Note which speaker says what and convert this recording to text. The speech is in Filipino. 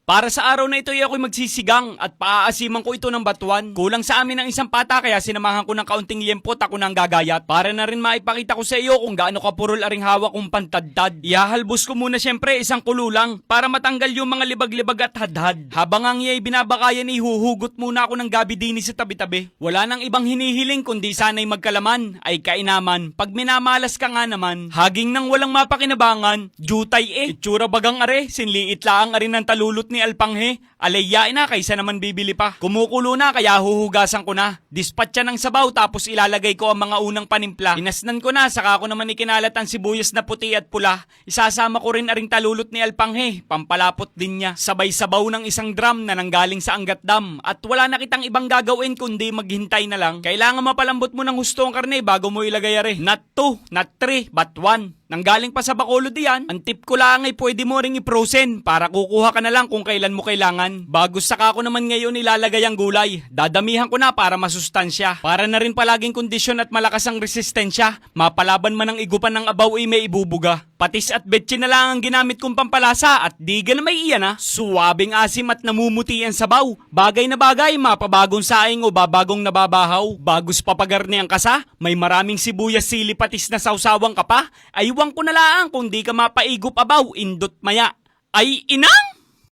Speaker 1: Para sa araw na ito ay ako'y magsisigang at paaasiman ko ito ng batuan. Kulang sa amin ng isang pata kaya sinamahan ko ng kaunting liyempot ako ng gagayat. Para na rin maipakita ko sa iyo kung gaano kapurol aring hawak kong pantadtad. Ihahalbos ko muna syempre isang kululang para matanggal yung mga libag-libag at hadhad. Habang ang iya'y binabakayan ihuhugot muna ako ng gabi dini sa tabi-tabi. Wala nang ibang hinihiling kundi sana'y magkalaman ay kainaman. Pag minamalas ka nga naman, haging nang walang mapakinabangan, jutay itsura bagang are, sinliit laang arin ng talulot ni Alpanghe. Alayain na kaysa naman bibili pa. Kumukulo na kaya huhugasan ko na. Dispatcha ng sabaw tapos ilalagay ko ang mga unang panimpla. Inasnan ko na saka ko naman ikinalat ang sibuyas na puti at pula. Isasama ko rin aring talulot ni Alpanghe. Pampalapot din niya. Sabay sabaw ng isang drum na nanggaling sa Angat Dam. At wala na kitang ibang gagawin kundi maghintay na lang. Kailangan mapalambot mo ng husto ang karne bago mo ilagay are. Not 2, not 3, but 1. Nanggaling pa sa Bacolod diyan, ang tip ko lang ay pwede mo ring i-frozen para kukuha ka na lang kung kailan mo kailangan. Bago saka ko naman ngayon ilalagay ang gulay. Dadamihan ko na para masustansya. Para na rin palaging kondisyon at malakas ang resistensya. Mapalaban man ang igupan ng abaw ay may ibubuga. Patis at betchin na lang ang ginamit kong pampalasa at di na may iyan ha. Suwabing asim at namumuti ang sabaw. Bagay na bagay, mapabagong saing o babagong nababahaw. Bagos papagarni ang kasa, may maraming sibuyas sili patis na sausawang ka pa. Aywan ko na lang kung di ka mapaigup abaw, indot maya. Ay inang!